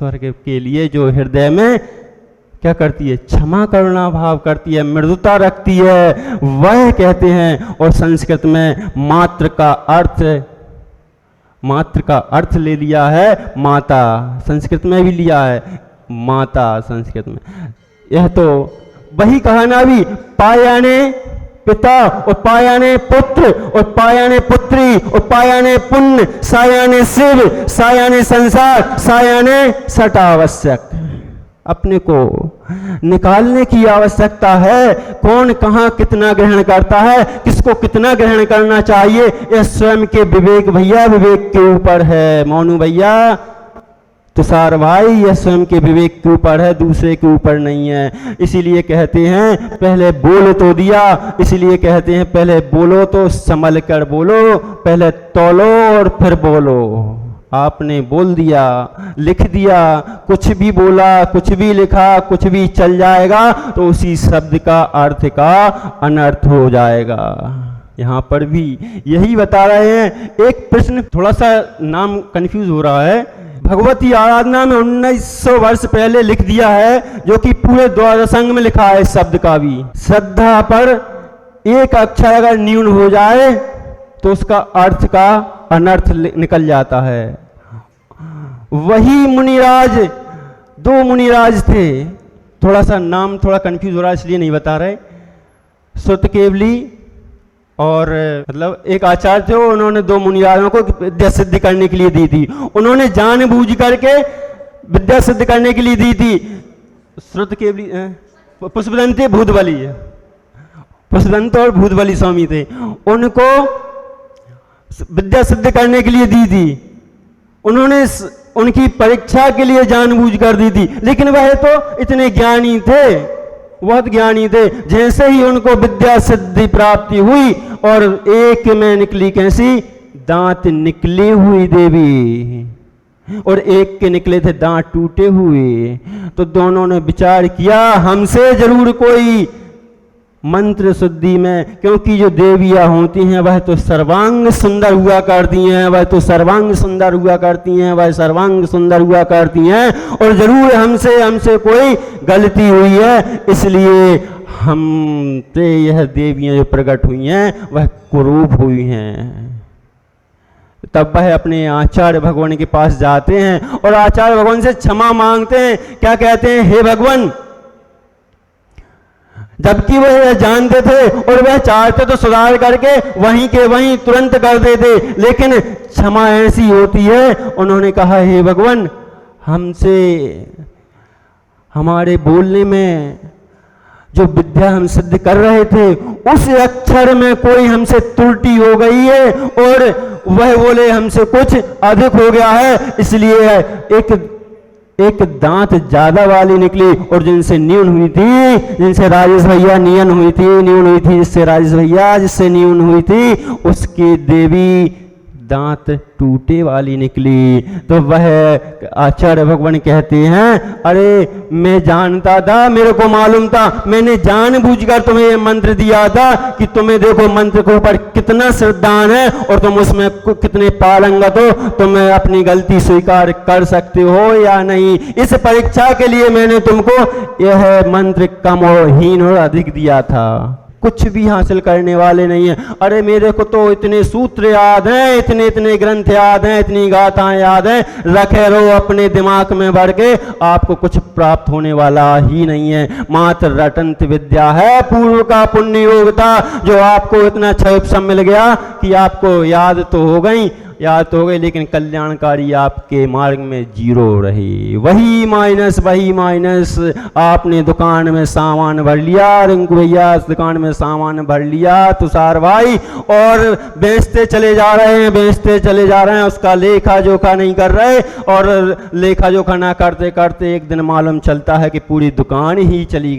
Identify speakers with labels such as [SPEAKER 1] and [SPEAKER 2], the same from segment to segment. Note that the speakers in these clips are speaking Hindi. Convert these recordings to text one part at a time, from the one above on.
[SPEAKER 1] ईश्वर के लिए जो हृदय में क्या करती है, क्षमा करुणा भाव करती है, मृदुता रखती है, वह कहते हैं। और संस्कृत में मात्र का अर्थ ले लिया है माता, संस्कृत में भी लिया है माता संस्कृत में। यह तो वही कहा ना भी, पायाने पिता और पायाने पुत्र और पायाने पुत्री और पायाने पुण्य, सायाने शिव, सायाने संसार, सायाने सट आवश्यक। अपने को निकालने की आवश्यकता है। कौन कहाँ कितना ग्रहण करता है, किसको कितना ग्रहण करना चाहिए, यह स्वयं के विवेक भैया, विवेक के ऊपर है। मोनू भैया, तुषार भाई, यह स्वयं के विवेक के ऊपर है, दूसरे के ऊपर नहीं है। इसीलिए कहते हैं पहले बोल तो दिया, इसीलिए कहते हैं पहले बोलो तो संभल कर बोलो, पहले तौलो और फिर बोलो। आपने बोल दिया, लिख दिया, कुछ भी बोला, कुछ भी लिखा, कुछ भी चल जाएगा तो उसी शब्द का अर्थ का अनर्थ हो जाएगा। यहाँ पर भी यही बता रहे हैं। एक प्रश्न, थोड़ा सा नाम कंफ्यूज हो रहा है, भगवती आराधना में 1900 वर्ष पहले लिख दिया है, जो कि पूरे द्वादश अंग में लिखा है शब्द का भी। श्रद्धा पर एक अक्षर अगर न्यून हो जाए तो उसका अर्थ का अनर्थ निकल जाता है। वही मुनिराज, 2 मुनिराज थे, थोड़ा सा नाम थोड़ा कंफ्यूज हो रहा है इसलिए नहीं बता रहे। श्रुतकेवली और मतलब एक आचार्य थे, उन्होंने 2 मुनिराजों को विद्या सिद्ध करने के लिए दी थी। उन्होंने जानबूझ करके विद्या सिद्ध करने के लिए दी थी। श्रुतकेवली, पुष्पदंत भूतबली, पुष्पदंत और भूतबली स्वामी थे, उनको विद्या सिद्ध करने के लिए दी थी। उन्होंने उनकी परीक्षा के लिए जानबूझ कर दी थी, लेकिन वह तो इतने ज्ञानी थे, बहुत ज्ञानी थे। जैसे ही उनको विद्या सिद्धि प्राप्ति हुई और एक में निकली कैसी, दांत निकली हुई देवी, और एक के निकले थे दांत टूटे हुए। तो दोनों ने विचार किया हमसे जरूर कोई मंत्र शुद्धि में, क्योंकि जो देवियां होती हैं वह तो सर्वांग सुंदर हुआ करती हैं, वह तो सर्वांग सुंदर हुआ करती हैं, वह सर्वांग सुंदर हुआ करती हैं, और जरूर हमसे कोई गलती हुई है, इसलिए हमसे यह देवियां जो प्रकट हुई हैं वह कुरूप हुई हैं। तब वह अपने आचार्य भगवान के पास जाते हैं और आचार्य भगवान से क्षमा मांगते हैं। क्या कहते हैं, हे भगवान, जबकि वह जानते थे और वह चाहते तो सुधार करके वहीं के वहीं तुरंत कर देते, लेकिन क्षमा ऐसी होती है। उन्होंने कहा, हे भगवान, हमसे हमारे बोलने में जो विद्या हम सिद्ध कर रहे थे उस अक्षर में कोई हमसे त्रुटि हो गई है, और वह बोले हमसे कुछ अधिक हो गया है, इसलिए एक दांत ज्यादा वाली निकली, और जिनसे न्यून हुई थी, जिनसे राजेश भैया न्यून हुई थी, जिससे राजेश भैया जिससे न्यून हुई थी, उसकी देवी दांत टूटे वाली निकली। तो वह आचार्य भगवान कहते हैं, अरे मैं जानता था, मेरे को मालूम था, मैंने जानबूझकर तुम्हें ये मंत्र दिया था कि तुम्हें देखो मंत्र के ऊपर कितना श्रद्धान है और तुम उसमें कितने पारंगत हो, तुम अपनी गलती स्वीकार कर सकते हो या नहीं। इस परीक्षा के लिए मैंने तुमको यह मंत्र कम और हीन और अधिक दिया था। कुछ भी हासिल करने वाले नहीं है। अरे मेरे को तो इतने सूत्र याद हैं, इतने ग्रंथ याद हैं, इतनी गाथाएं याद हैं, रखे रहो अपने दिमाग में भर के, आपको कुछ प्राप्त होने वाला ही नहीं है। मात्र रटंत विद्या है, पूर्व का पुण्य योग था जो आपको इतना क्षय सब मिल गया कि आपको याद तो हो गई, लेकिन कल्याणकारी आपके मार्ग में 0 रही। वही माइनस। आपने दुकान में सामान भर लिया, रिंकू भैया दुकान में सामान भर लिया, तुषार भाई, और बेचते चले जा रहे हैं, उसका लेखा जोखा नहीं कर रहे, और लेखा जोखा ना करते करते एक दिन मालूम चलता है कि पूरी दुकान ही चली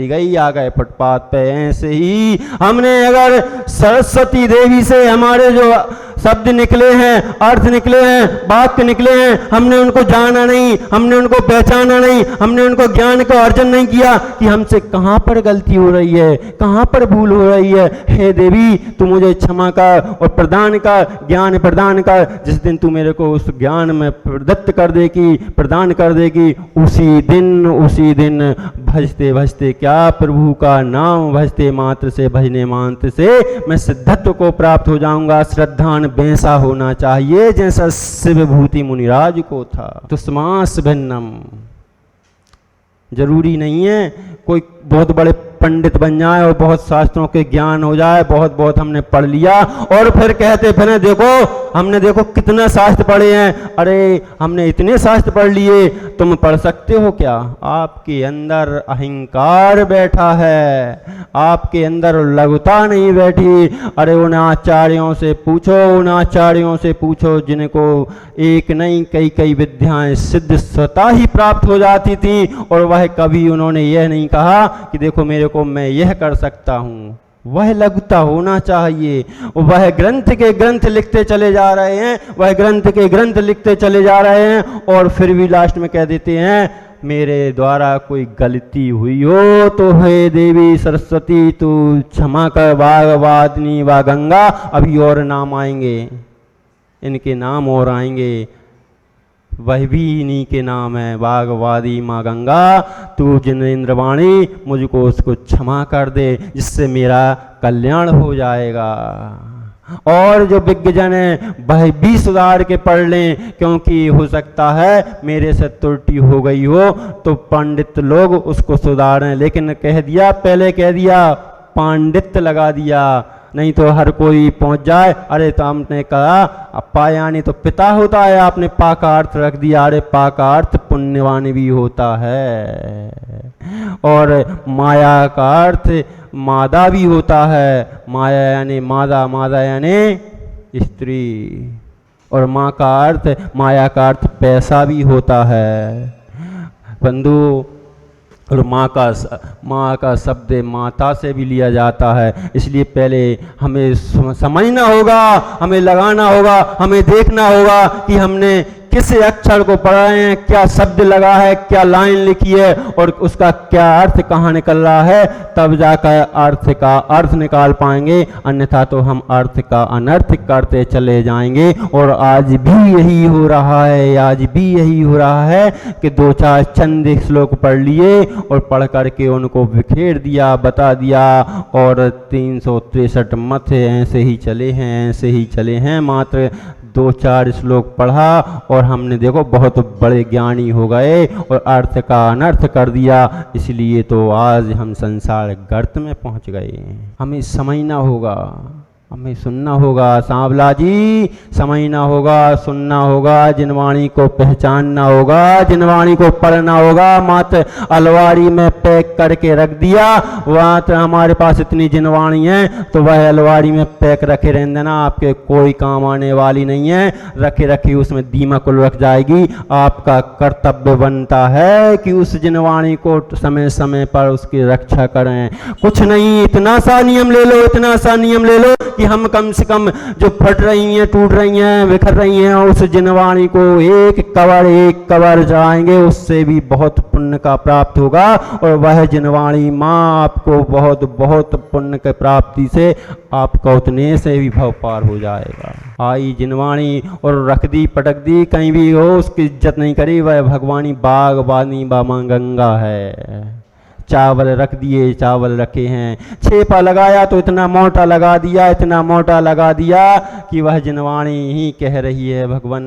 [SPEAKER 1] गई। आ गए फुटपाथ पे। ऐसे ही हमने अगर सरस्वती देवी से हमारे जो शब्द निकले हैं, अर्थ निकले हैं, वाक्य निकले हैं, हमने उनको जाना नहीं, हमने उनको पहचाना नहीं, हमने उनको ज्ञान का अर्जन नहीं किया कि हमसे कहाँ पर गलती हो रही है, कहाँ पर भूल हो रही है। हे देवी, तू मुझे क्षमा कर और प्रदान कर, ज्ञान प्रदान कर। जिस दिन तू मेरे को उस ज्ञान में प्रदत्त कर देगी, प्रदान कर देगी, उसी दिन भजते भजते क्या प्रभु का नाम भजते मात्र से, भजने मात्र से मैं सिद्धत्व को प्राप्त हो जाऊंगा। श्रद्धान वैसा होना चाहिए जैसा शिवभूति मुनिराज को था। तुष्मास भिन्नम, जरूरी नहीं है कोई बहुत बड़े पंडित बन जाए और बहुत शास्त्रों के ज्ञान हो जाए, बहुत हमने पढ़ लिया और फिर कहते फिर देखो कितना शास्त्र पढ़े हैं। अरे हमने इतने शास्त्र पढ़ लिए, तुम पढ़ सकते हो क्या? आपके अंदर अहंकार बैठा है, आपके अंदर लघुता नहीं बैठी। अरे उन आचार्यों से पूछो जिनको एक नहीं कई विद्याएं सिद्ध स्वतः ही प्राप्त हो जाती थी और वह कभी उन्होंने यह नहीं कहा कि देखो मेरे को मैं यह कर सकता हूँ। वह लघुता होना चाहिए। वह ग्रंथ के ग्रंथ लिखते चले जा रहे हैं, वह ग्रंथ के ग्रंथ लिखते चले जा रहे हैं और फिर भी लास्ट में कह देते हैं मेरे द्वारा कोई गलती हुई हो तो हे देवी सरस्वती तू क्षमा कर। वागवादिनी व गंगा, अभी और नाम आएंगे, इनके नाम और आएंगे, वह भी इन्हीं के नाम है। वागवादी माँ गंगा, तू जिनेंद्रवाणी मुझको उसको क्षमा कर दे जिससे मेरा कल्याण हो जाएगा। और जो विज्ञजन है वह भी सुधार के पढ़ लें, क्योंकि हो सकता है मेरे से त्रुटि हो गई हो तो पंडित लोग उसको सुधारें, लेकिन पहले कह दिया पांडित्य लगा दिया, नहीं तो हर कोई पहुंच जाए। अरे तो हमने कहा पायानी तो पिता होता है, आपने पा का अर्थ रख दिया। अरे पा का अर्थ पुण्यवान भी होता है और माया का अर्थ मादा भी होता है। माया यानी मादा यानी स्त्री, और माँ का अर्थ, माया का अर्थ पैसा भी होता है बंधु। और माँ का शब्द माता से भी लिया जाता है। इसलिए पहले हमें समझना होगा, हमें लगाना होगा, हमें देखना होगा कि हमने किस अक्षर को पढ़ा है, क्या शब्द लगा है, क्या लाइन लिखी है और उसका क्या अर्थ कहाँ निकल रहा है, तब जाकर अर्थ का अर्थ निकाल पाएंगे, अन्यथा तो हम अर्थ का अनर्थ करते चले जाएंगे। और आज भी यही हो रहा है, कि 2-4 चंद श्लोक पढ़ लिए और पढ़ करके उनको बिखेर दिया, बता दिया और 363 मत ऐसे ही चले हैं। मात्र 2-4 श्लोक पढ़ा और हमने देखो बहुत बड़े ज्ञानी हो गए और अर्थ का अनर्थ कर दिया। इसलिए तो आज हम संसार गर्त में पहुंच गए। हमें समझना होगा, हमें सुनना होगा, सांवला जी समझना होगा, सुनना होगा, जिनवाणी को पहचानना होगा, जिनवाणी को पढ़ना होगा। मात्र अलवारी में पैक करके रख दिया, वहाँ तो हमारे पास इतनी जिनवाणी है तो वह अलवारी में पैक रखे रहने देना, आपके कोई काम आने वाली नहीं है। रखे उसमें दीमक लग जाएगी। आपका कर्तव्य बनता है कि उस जिनवाणी को समय समय पर उसकी रक्षा करें। कुछ नहीं, इतना सा नियम ले लो कि हम कम से कम जो फट रही हैं, टूट रही हैं, बिखर रही हैं, उस जिनवाणी को एक कवर जाएंगे, उससे भी बहुत पुण्य का प्राप्त होगा। और वह जिनवाणी माँ आपको बहुत बहुत पुण्य के प्राप्ति से आपका उतने से भी भव पार हो जाएगा। आई जिनवाणी और रख दी, पटक दी, कहीं भी हो उसकी इज्जत नहीं करी, वह भगवानी बागवानी बामा गंगा है। चावल रख दिए, चावल रखे हैं, छेपा लगाया तो इतना मोटा लगा दिया कि वह जिनवाणी ही कह रही है भगवान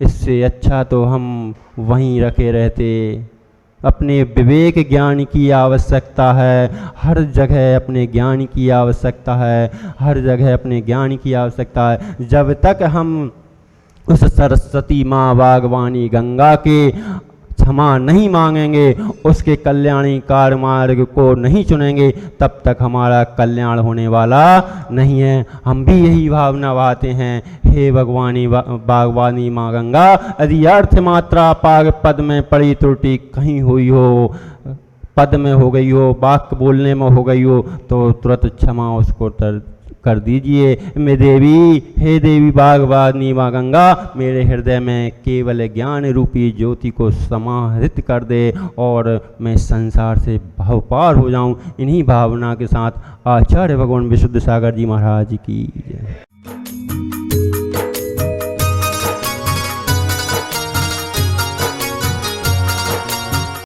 [SPEAKER 1] इससे अच्छा तो हम वहीं रखे रहते। अपने विवेक ज्ञान की आवश्यकता है, हर जगह अपने ज्ञान की आवश्यकता है, जब तक हम उस सरस्वती माँ बागवानी गंगा के क्षमा नहीं मांगेंगे, उसके कल्याणकारी मार्ग को नहीं चुनेंगे, तब तक हमारा कल्याण होने वाला नहीं है। हम भी यही भावना बहाते हैं, हे भगवानी बागवानी माँ गंगा, यदि अर्थ मात्रा पाग पद में पड़ी त्रुटि कहीं हुई हो, पद में हो गई हो, वाक्य बोलने में हो गई हो, तो तुरंत क्षमा उसको कर दीजिए। मैं देवी, हे देवी बागवानी माँ गंगा, मेरे हृदय में केवल ज्ञान रूपी ज्योति को समाहित कर दे और मैं संसार से भवपार हो जाऊं। इन्हीं भावना के साथ आचार्य भगवान विशुद्ध सागर जी महाराज की जय।